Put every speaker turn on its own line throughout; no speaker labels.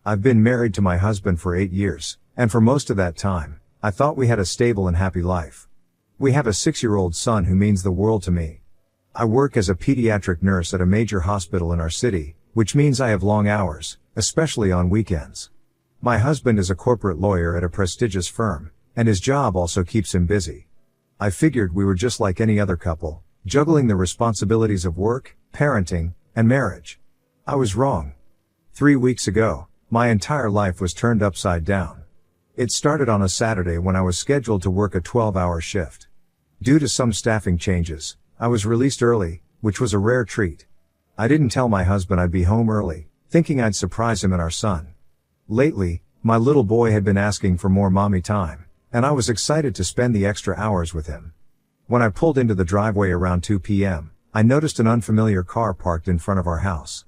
I've been married to my husband for 8 years, and for most of that time, I thought we had a stable and happy life. We have a 6-year-old son who means the world to me. I work as a pediatric nurse at a major hospital in our city, which means I have long hours, especially on weekends. My husband is a corporate lawyer at a prestigious firm, and his job also keeps him busy. I figured we were just like any other couple, juggling the responsibilities of work, parenting, and marriage. I was wrong. 3 weeks ago, my entire life was turned upside down. It started on a Saturday when I was scheduled to work a 12-hour shift. Due to some staffing changes, I was released early, which was a rare treat. I didn't tell my husband I'd be home early, thinking I'd surprise him and our son. Lately, my little boy had been asking for more mommy time, and I was excited to spend the extra hours with him. When I pulled into the driveway around 2 p.m., I noticed an unfamiliar car parked in front of our house.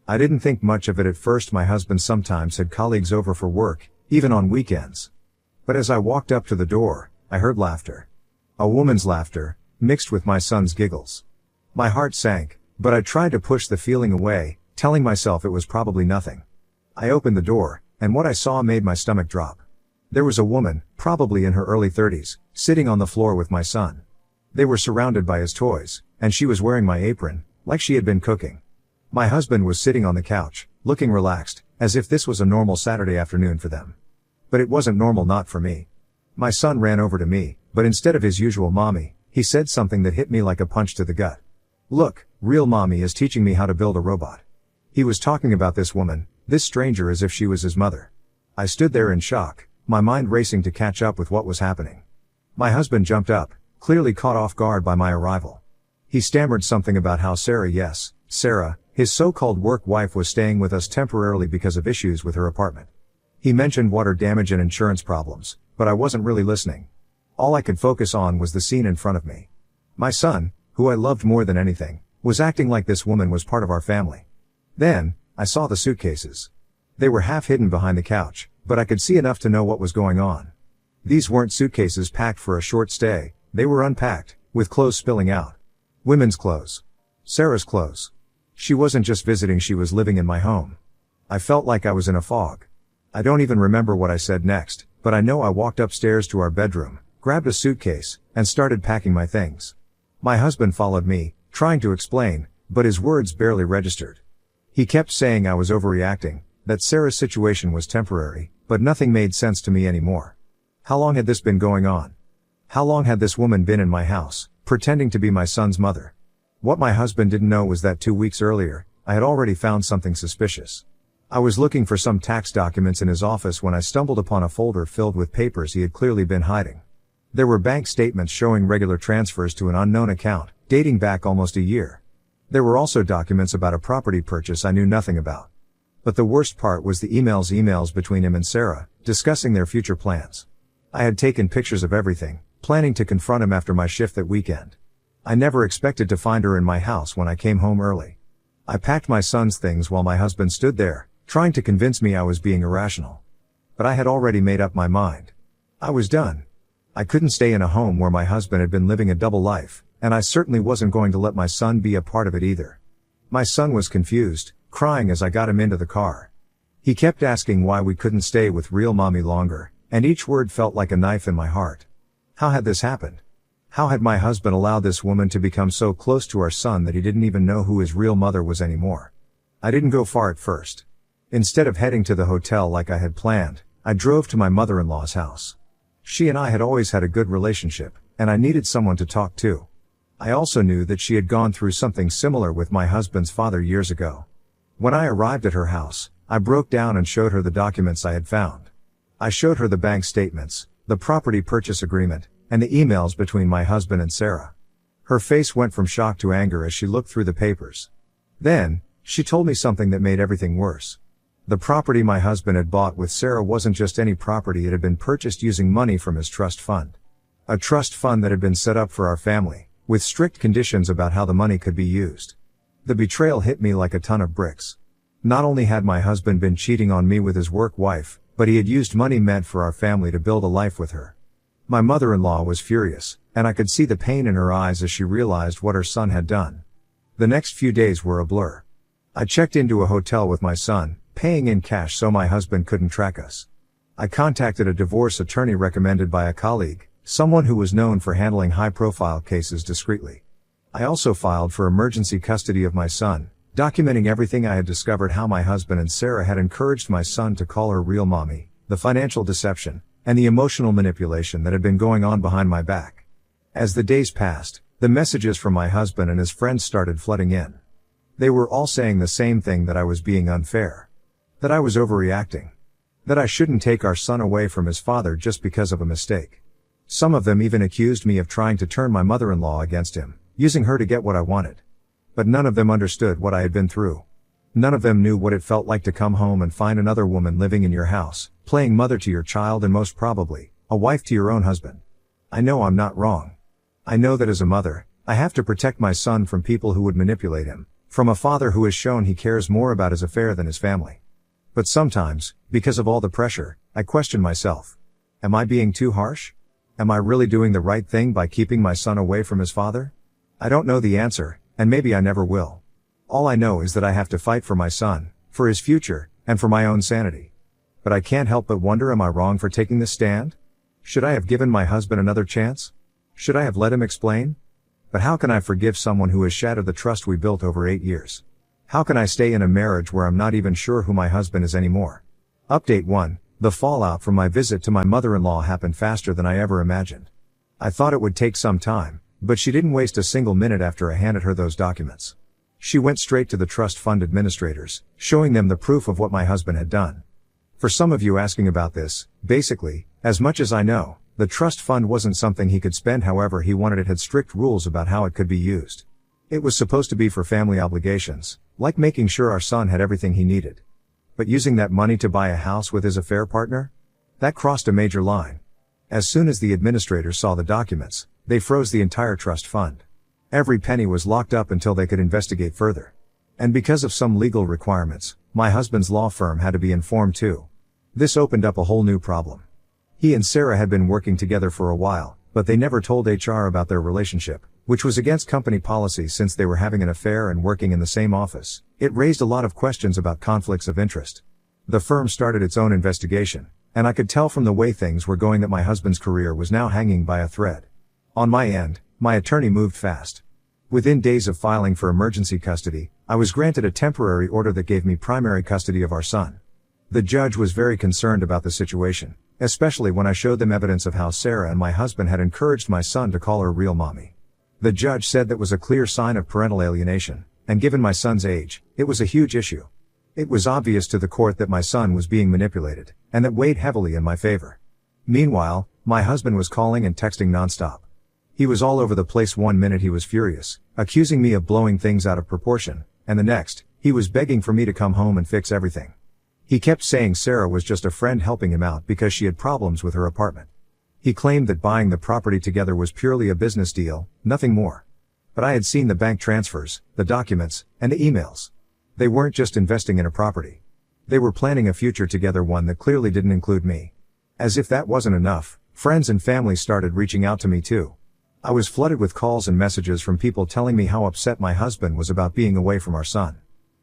I didn't think much of it at first. My husband sometimes had colleagues over for work, even on weekends. But as I walked up to the door, I heard laughter. A woman's laughter, mixed with my son's giggles. My heart sank, but I tried to push the feeling away, telling myself it was probably nothing. I opened the door, and what I saw made my stomach drop. There was a woman, probably in her early 30s, sitting on the floor with my son. They were surrounded by his toys, and she was wearing my apron, like she had been cooking. My husband was sitting on the couch, looking relaxed, as if this was a normal Saturday afternoon for them. But it wasn't normal, not for me. My son ran over to me, but instead of his usual mommy, he said something that hit me like a punch to the gut. Look, real mommy is teaching me how to build a robot. He was talking about this woman, this stranger, as if she was his mother. I stood there in shock, my mind racing to catch up with what was happening. My husband jumped up, clearly caught off guard by my arrival. He stammered something about how Sarah, his so-called work wife, was staying with us temporarily because of issues with her apartment. He mentioned water damage and insurance problems, but I wasn't really listening. All I could focus on was the scene in front of me. My son, who I loved more than anything, was acting like this woman was part of our family. Then, I saw the suitcases. They were half hidden behind the couch, but I could see enough to know what was going on. These weren't suitcases packed for a short stay, they were unpacked, with clothes spilling out. Women's clothes. Sarah's clothes. She wasn't just visiting, she was living in my home. I felt like I was in a fog. I don't even remember what I said next, but I know I walked upstairs to our bedroom, grabbed a suitcase, and started packing my things. My husband followed me, trying to explain, but his words barely registered. He kept saying I was overreacting, that Sarah's situation was temporary, but nothing made sense to me anymore. How long had this been going on? How long had this woman been in my house, pretending to be my son's mother? What my husband didn't know was that 2 weeks earlier, I had already found something suspicious. I was looking for some tax documents in his office when I stumbled upon a folder filled with papers he had clearly been hiding. There were bank statements showing regular transfers to an unknown account, dating back almost a year. There were also documents about a property purchase I knew nothing about. But the worst part was the emails between him and Sarah, discussing their future plans. I had taken pictures of everything, planning to confront him after my shift that weekend. I never expected to find her in my house when I came home early. I packed my son's things while my husband stood there, trying to convince me I was being irrational. But I had already made up my mind. I was done. I couldn't stay in a home where my husband had been living a double life, and I certainly wasn't going to let my son be a part of it either. My son was confused, crying as I got him into the car. He kept asking why we couldn't stay with real mommy longer, and each word felt like a knife in my heart. How had this happened? How had my husband allowed this woman to become so close to our son that he didn't even know who his real mother was anymore? I didn't go far at first. Instead of heading to the hotel like I had planned, I drove to my mother-in-law's house. She and I had always had a good relationship, and I needed someone to talk to. I also knew that she had gone through something similar with my husband's father years ago. When I arrived at her house, I broke down and showed her the documents I had found. I showed her the bank statements, the property purchase agreement, and the emails between my husband and Sarah. Her face went from shock to anger as she looked through the papers. Then, she told me something that made everything worse. The property my husband had bought with Sarah wasn't just any property, it had been purchased using money from his trust fund. A trust fund that had been set up for our family, with strict conditions about how the money could be used. The betrayal hit me like a ton of bricks. Not only had my husband been cheating on me with his work wife, but he had used money meant for our family to build a life with her. My mother-in-law was furious, and I could see the pain in her eyes as she realized what her son had done. The next few days were a blur. I checked into a hotel with my son, paying in cash so my husband couldn't track us. I contacted a divorce attorney recommended by a colleague, someone who was known for handling high-profile cases discreetly. I also filed for emergency custody of my son, documenting everything I had discovered: how my husband and Sarah had encouraged my son to call her real mommy, the financial deception, and the emotional manipulation that had been going on behind my back. As the days passed, the messages from my husband and his friends started flooding in. They were all saying the same thing: that I was being unfair, that I was overreacting, that I shouldn't take our son away from his father just because of a mistake. Some of them even accused me of trying to turn my mother-in-law against him, using her to get what I wanted. But none of them understood what I had been through. None of them knew what it felt like to come home and find another woman living in your house, playing mother to your child and most probably, a wife to your own husband. I know I'm not wrong. I know that as a mother, I have to protect my son from people who would manipulate him, from a father who has shown he cares more about his affair than his family. But sometimes, because of all the pressure, I question myself. Am I being too harsh? Am I really doing the right thing by keeping my son away from his father? I don't know the answer, and maybe I never will. All I know is that I have to fight for my son, for his future, and for my own sanity. But I can't help but wonder, am I wrong for taking this stand? Should I have given my husband another chance? Should I have let him explain? But how can I forgive someone who has shattered the trust we built over 8 years? How can I stay in a marriage where I'm not even sure who my husband is anymore? Update 1. The fallout from my visit to my mother-in-law happened faster than I ever imagined. I thought it would take some time, but she didn't waste a single minute after I handed her those documents. She went straight to the trust fund administrators, showing them the proof of what my husband had done. For some of you asking about this, basically, as much as I know, the trust fund wasn't something he could spend however he wanted. It had strict rules about how it could be used. It was supposed to be for family obligations, like making sure our son had everything he needed. But using that money to buy a house with his affair partner? That crossed a major line. As soon as the administrators saw the documents, they froze the entire trust fund. Every penny was locked up until they could investigate further. And because of some legal requirements, my husband's law firm had to be informed too. This opened up a whole new problem. He and Sarah had been working together for a while, but they never told HR about their relationship, which was against company policy since they were having an affair and working in the same office. It raised a lot of questions about conflicts of interest. The firm started its own investigation, and I could tell from the way things were going that my husband's career was now hanging by a thread. On my end, my attorney moved fast. Within days of filing for emergency custody, I was granted a temporary order that gave me primary custody of our son. The judge was very concerned about the situation, especially when I showed them evidence of how Sarah and my husband had encouraged my son to call her real mommy. The judge said that was a clear sign of parental alienation, and given my son's age, it was a huge issue. It was obvious to the court that my son was being manipulated, and that weighed heavily in my favor. Meanwhile, my husband was calling and texting nonstop. He was all over the place. One minute he was furious, accusing me of blowing things out of proportion, and the next, he was begging for me to come home and fix everything. He kept saying Sarah was just a friend helping him out because she had problems with her apartment. He claimed that buying the property together was purely a business deal, nothing more. But I had seen the bank transfers, the documents, and the emails. They weren't just investing in a property. They were planning a future together, one that clearly didn't include me. As if that wasn't enough, friends and family started reaching out to me too. I was flooded with calls and messages from people telling me how upset my husband was about being away from our son.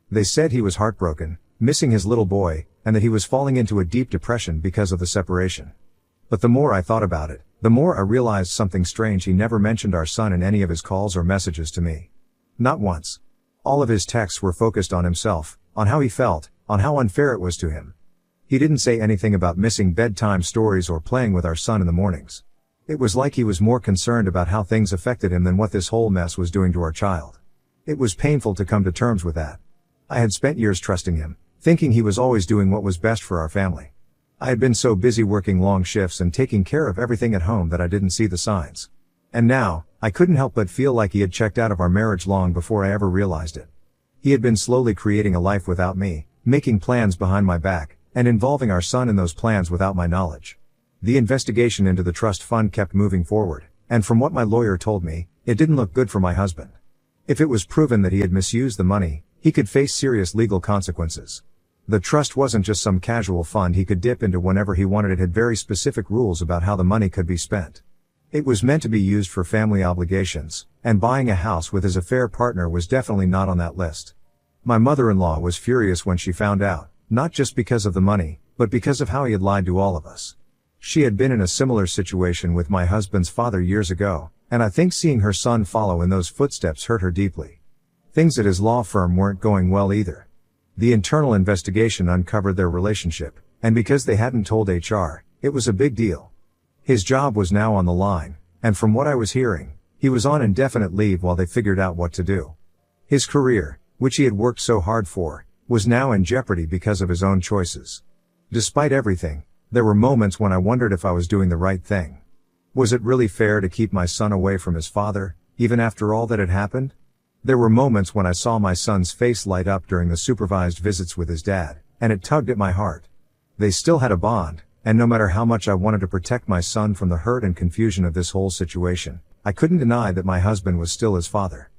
They said he was heartbroken, missing his little boy, and that he was falling into a deep depression because of the separation. But the more I thought about it, the more I realized something strange. He never mentioned our son in any of his calls or messages to me. Not once. All of his texts were focused on himself, on how he felt, on how unfair it was to him. He didn't say anything about missing bedtime stories or playing with our son in the mornings. It was like he was more concerned about how things affected him than what this whole mess was doing to our child. It was painful to come to terms with that. I had spent years trusting him, thinking he was always doing what was best for our family. I had been so busy working long shifts and taking care of everything at home that I didn't see the signs. And now, I couldn't help but feel like he had checked out of our marriage long before I ever realized it. He had been slowly creating a life without me, making plans behind my back, and involving our son in those plans without my knowledge. The investigation into the trust fund kept moving forward, and from what my lawyer told me, it didn't look good for my husband. If it was proven that he had misused the money, he could face serious legal consequences. The trust wasn't just some casual fund he could dip into whenever he wanted. It had very specific rules about how the money could be spent. It was meant to be used for family obligations, and buying a house with his affair partner was definitely not on that list. My mother-in-law was furious when she found out, not just because of the money, but because of how he had lied to all of us. She had been in a similar situation with my husband's father years ago, and I think seeing her son follow in those footsteps hurt her deeply. Things at his law firm weren't going well either. The internal investigation uncovered their relationship, and because they hadn't told HR, it was a big deal. His job was now on the line, and from what I was hearing, he was on indefinite leave while they figured out what to do. His career, which he had worked so hard for, was now in jeopardy because of his own choices. Despite everything, there were moments when I wondered if I was doing the right thing. Was it really fair to keep my son away from his father, even after all that had happened? There were moments when I saw my son's face light up during the supervised visits with his dad, and it tugged at my heart. They still had a bond, and no matter how much I wanted to protect my son from the hurt and confusion of this whole situation, I couldn't deny that my husband was still his father.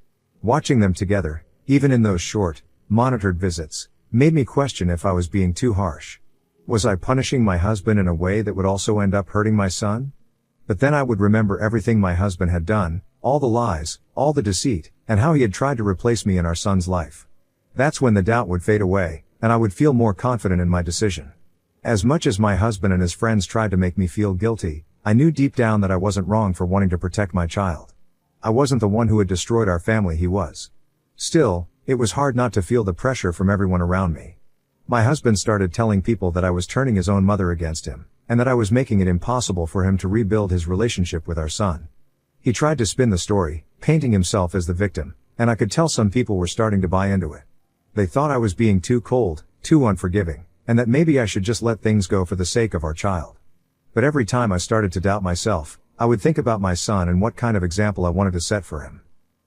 Watching them together, even in those short, monitored visits, made me question if I was being too harsh. Was I punishing my husband in a way that would also end up hurting my son? But then I would remember everything my husband had done, all the lies, all the deceit, and how he had tried to replace me in our son's life. That's when the doubt would fade away, and I would feel more confident in my decision. As much as my husband and his friends tried to make me feel guilty, I knew deep down that I wasn't wrong for wanting to protect my child. I wasn't the one who had destroyed our family, he was. Still, it was hard not to feel the pressure from everyone around me. My husband started telling people that I was turning his own mother against him, and that I was making it impossible for him to rebuild his relationship with our son. He tried to spin the story, painting himself as the victim, and I could tell some people were starting to buy into it. They thought I was being too cold, too unforgiving, and that maybe I should just let things go for the sake of our child. But every time I started to doubt myself, I would think about my son and what kind of example I wanted to set for him.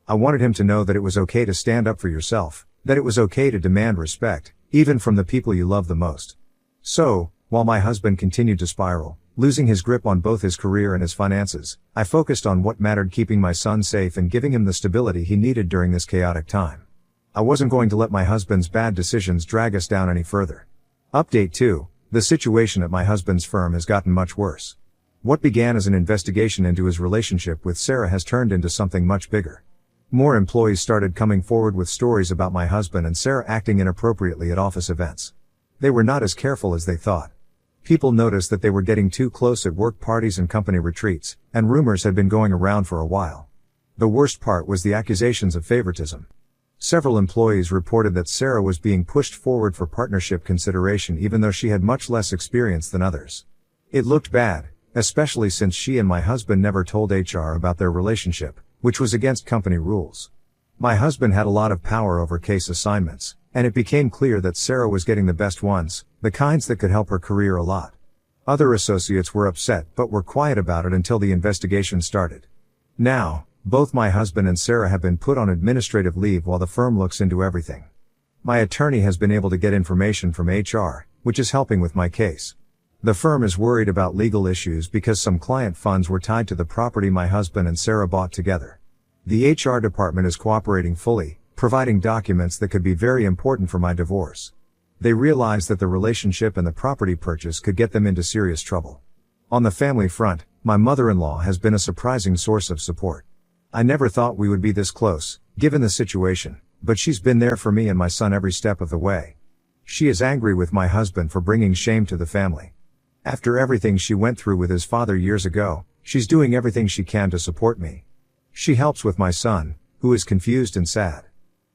I wanted him to know that it was okay to stand up for yourself, that it was okay to demand respect, even from the people you love the most. So, while my husband continued to spiral, losing his grip on both his career and his finances, I focused on what mattered: keeping my son safe and giving him the stability he needed during this chaotic time. I wasn't going to let my husband's bad decisions drag us down any further. Update 2. The situation at my husband's firm has gotten much worse. What began as an investigation into his relationship with Sarah has turned into something much bigger. More employees started coming forward with stories about my husband and Sarah acting inappropriately at office events. They were not as careful as they thought. People noticed that they were getting too close at work parties and company retreats, and rumors had been going around for a while. The worst part was the accusations of favoritism. Several employees reported that Sarah was being pushed forward for partnership consideration even though she had much less experience than others. It looked bad, especially since she and my husband never told HR about their relationship, which was against company rules. My husband had a lot of power over case assignments, and it became clear that Sarah was getting the best ones, the kinds that could help her career a lot. Other associates were upset but were quiet about it until the investigation started. Now, both my husband and Sarah have been put on administrative leave while the firm looks into everything. My attorney has been able to get information from HR, which is helping with my case. The firm is worried about legal issues because some client funds were tied to the property my husband and Sarah bought together. The HR department is cooperating fully, providing documents that could be very important for my divorce. They realize that the relationship and the property purchase could get them into serious trouble. On the family front, my mother-in-law has been a surprising source of support. I never thought we would be this close, given the situation, but she's been there for me and my son every step of the way. She is angry with my husband for bringing shame to the family. After everything she went through with his father years ago, she's doing everything she can to support me. She helps with my son, who is confused and sad.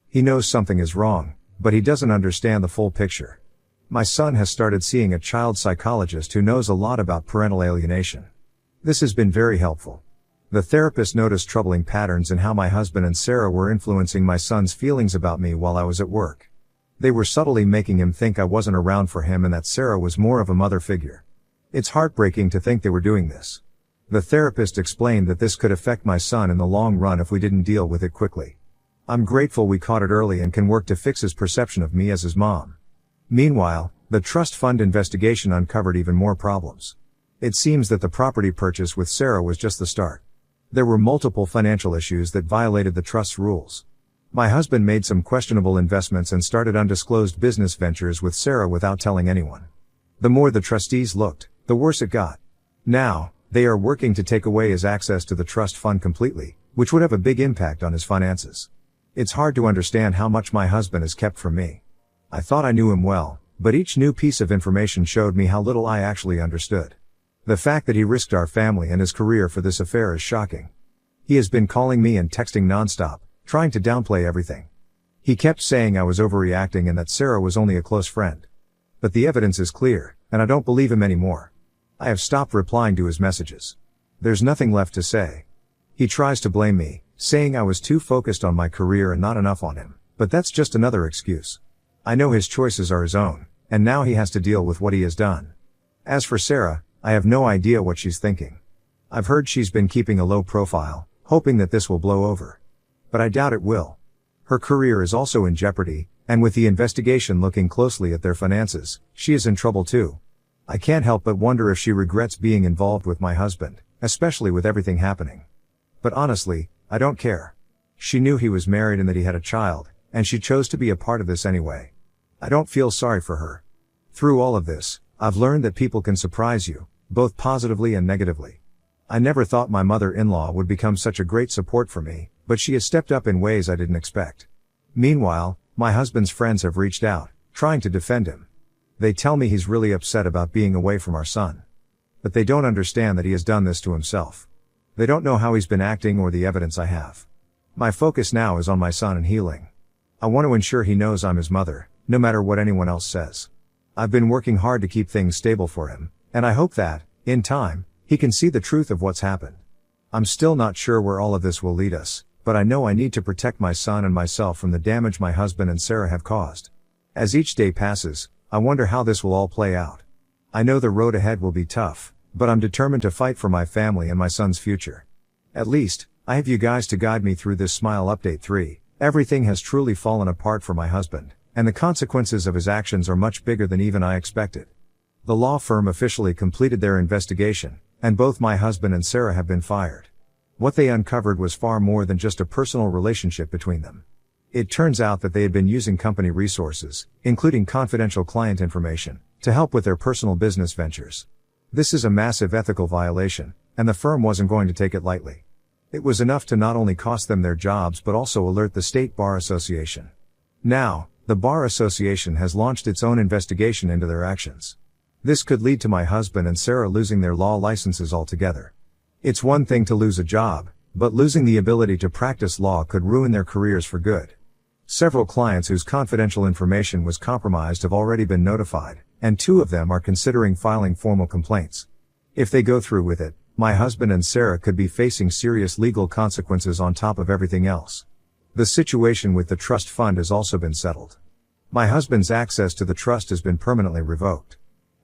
He knows something is wrong, but he doesn't understand the full picture. My son has started seeing a child psychologist who knows a lot about parental alienation. This has been very helpful. The therapist noticed troubling patterns in how my husband and Sarah were influencing my son's feelings about me while I was at work. They were subtly making him think I wasn't around for him and that Sarah was more of a mother figure. It's heartbreaking to think they were doing this. The therapist explained that this could affect my son in the long run if we didn't deal with it quickly. I'm grateful we caught it early and can work to fix his perception of me as his mom. Meanwhile, the trust fund investigation uncovered even more problems. It seems that the property purchase with Sarah was just the start. There were multiple financial issues that violated the trust's rules. My husband made some questionable investments and started undisclosed business ventures with Sarah without telling anyone. The more the trustees looked, the worse it got. Now, they are working to take away his access to the trust fund completely, which would have a big impact on his finances. It's hard to understand how much my husband has kept from me. I thought I knew him well, but each new piece of information showed me how little I actually understood. The fact that he risked our family and his career for this affair is shocking. He has been calling me and texting nonstop, trying to downplay everything. He kept saying I was overreacting and that Sarah was only a close friend. But the evidence is clear, and I don't believe him anymore. I have stopped replying to his messages. There's nothing left to say. He tries to blame me, saying I was too focused on my career and not enough on him, but that's just another excuse. I know his choices are his own, and now he has to deal with what he has done. As for Sarah, I have no idea what she's thinking. I've heard she's been keeping a low profile, hoping that this will blow over. But I doubt it will. Her career is also in jeopardy, and with the investigation looking closely at their finances, she is in trouble too. I can't help but wonder if she regrets being involved with my husband, especially with everything happening. But honestly, I don't care. She knew he was married and that he had a child, and she chose to be a part of this anyway. I don't feel sorry for her. Through all of this, I've learned that people can surprise you, both positively and negatively. I never thought my mother-in-law would become such a great support for me, but she has stepped up in ways I didn't expect. Meanwhile, my husband's friends have reached out, trying to defend him. They tell me he's really upset about being away from our son. But they don't understand that he has done this to himself. They don't know how he's been acting or the evidence I have. My focus now is on my son and healing. I want to ensure he knows I'm his mother, no matter what anyone else says. I've been working hard to keep things stable for him, and I hope that, in time, he can see the truth of what's happened. I'm still not sure where all of this will lead us, but I know I need to protect my son and myself from the damage my husband and Sarah have caused. As each day passes, I wonder how this will all play out. I know the road ahead will be tough, but I'm determined to fight for my family and my son's future. At least, I have you guys to guide me through this Smile Update 3. Everything has truly fallen apart for my husband, and the consequences of his actions are much bigger than even I expected. The law firm officially completed their investigation, and both my husband and Sarah have been fired. What they uncovered was far more than just a personal relationship between them. It turns out that they had been using company resources, including confidential client information, to help with their personal business ventures. This is a massive ethical violation, and the firm wasn't going to take it lightly. It was enough to not only cost them their jobs but also alert the State Bar Association. Now, the Bar Association has launched its own investigation into their actions. This could lead to my husband and Sarah losing their law licenses altogether. It's one thing to lose a job, but losing the ability to practice law could ruin their careers for good. Several clients whose confidential information was compromised have already been notified, and 2 of them are considering filing formal complaints. If they go through with it, my husband and Sarah could be facing serious legal consequences on top of everything else. The situation with the trust fund has also been settled. My husband's access to the trust has been permanently revoked.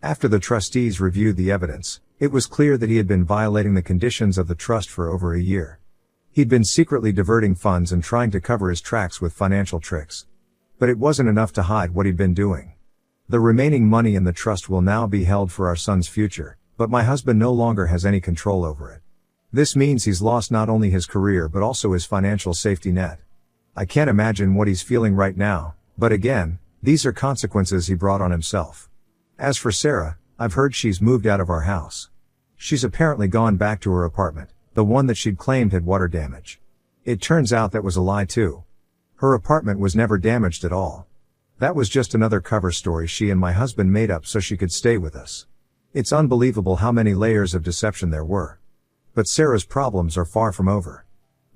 After the trustees reviewed the evidence, it was clear that he had been violating the conditions of the trust for over a year. He'd been secretly diverting funds and trying to cover his tracks with financial tricks. But it wasn't enough to hide what he'd been doing. The remaining money in the trust will now be held for our son's future, but my husband no longer has any control over it. This means he's lost not only his career but also his financial safety net. I can't imagine what he's feeling right now, but again, these are consequences he brought on himself. As for Sarah, I've heard she's moved out of our house. She's apparently gone back to her apartment, the one that she'd claimed had water damage. It turns out that was a lie too. Her apartment was never damaged at all. That was just another cover story she and my husband made up so she could stay with us. It's unbelievable how many layers of deception there were. But Sarah's problems are far from over.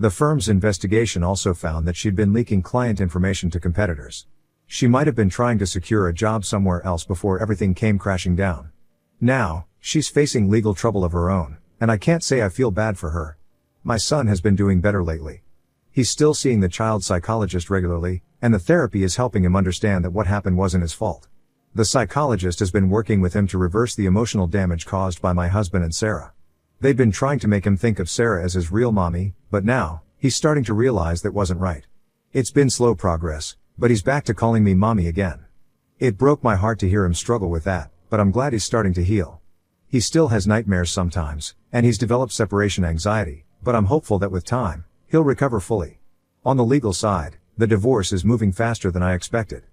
The firm's investigation also found that she'd been leaking client information to competitors. She might have been trying to secure a job somewhere else before everything came crashing down. Now, she's facing legal trouble of her own, and I can't say I feel bad for her. My son has been doing better lately. He's still seeing the child psychologist regularly, and the therapy is helping him understand that what happened wasn't his fault. The psychologist has been working with him to reverse the emotional damage caused by my husband and Sarah. They've been trying to make him think of Sarah as his real mommy, but now, he's starting to realize that wasn't right. It's been slow progress, but he's back to calling me mommy again. It broke my heart to hear him struggle with that, but I'm glad he's starting to heal. He still has nightmares sometimes, and he's developed separation anxiety, but I'm hopeful that with time, he'll recover fully. On the legal side, the divorce is moving faster than I expected.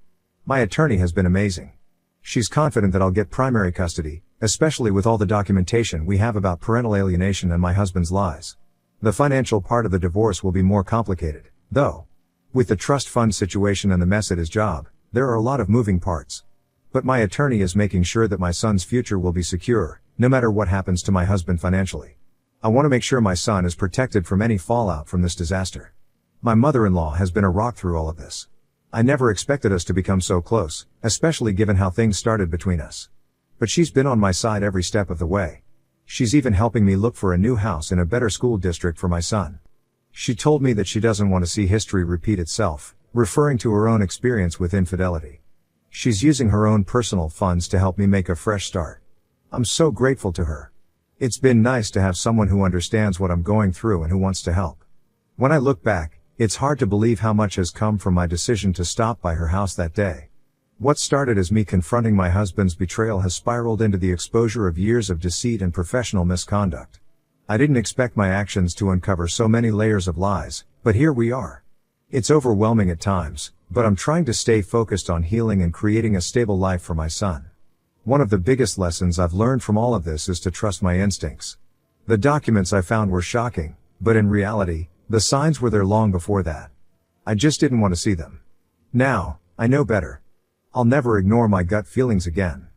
My attorney has been amazing. She's confident that I'll get primary custody, especially with all the documentation we have about parental alienation and my husband's lies. The financial part of the divorce will be more complicated, though. With the trust fund situation and the mess at his job, there are a lot of moving parts. But my attorney is making sure that my son's future will be secure, no matter what happens to my husband financially. I want to make sure my son is protected from any fallout from this disaster. My mother-in-law has been a rock through all of this. I never expected us to become so close, especially given how things started between us. But she's been on my side every step of the way. She's even helping me look for a new house in a better school district for my son. She told me that she doesn't want to see history repeat itself, referring to her own experience with infidelity. She's using her own personal funds to help me make a fresh start. I'm so grateful to her. It's been nice to have someone who understands what I'm going through and who wants to help. When I look back, it's hard to believe how much has come from my decision to stop by her house that day. What started as me confronting my husband's betrayal has spiraled into the exposure of years of deceit and professional misconduct. I didn't expect my actions to uncover so many layers of lies, but here we are. It's overwhelming at times, but I'm trying to stay focused on healing and creating a stable life for my son. One of the biggest lessons I've learned from all of this is to trust my instincts. The documents I found were shocking, but in reality, the signs were there long before that. I just didn't want to see them. Now, I know better. I'll never ignore my gut feelings again.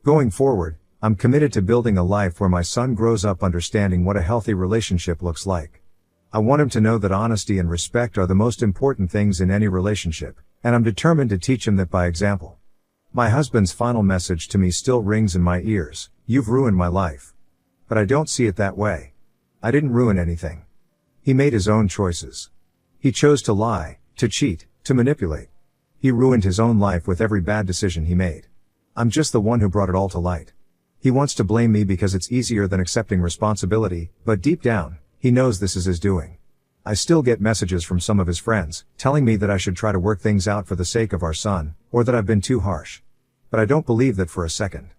Going forward, I'm committed to building a life where my son grows up understanding what a healthy relationship looks like. I want him to know that honesty and respect are the most important things in any relationship, and I'm determined to teach him that by example. My husband's final message to me still rings in my ears: "You've ruined my life." But I don't see it that way. I didn't ruin anything. He made his own choices. He chose to lie, to cheat, to manipulate. He ruined his own life with every bad decision he made. I'm just the one who brought it all to light. He wants to blame me because it's easier than accepting responsibility, but deep down, he knows this is his doing. I still get messages from some of his friends, telling me that I should try to work things out for the sake of our son, or that I've been too harsh. But I don't believe that for a second.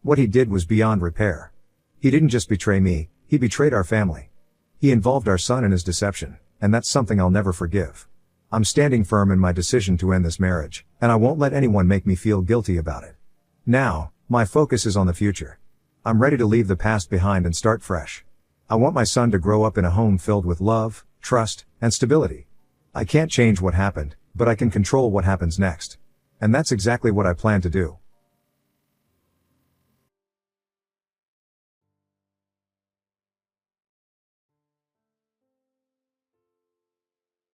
What he did was beyond repair. He didn't just betray me, he betrayed our family. He involved our son in his deception, and that's something I'll never forgive. I'm standing firm in my decision to end this marriage, and I won't let anyone make me feel guilty about it. Now, my focus is on the future. I'm ready to leave the past behind and start fresh. I want my son to grow up in a home filled with love, trust, and stability. I can't change what happened, but I can control what happens next. And that's exactly what I plan to do.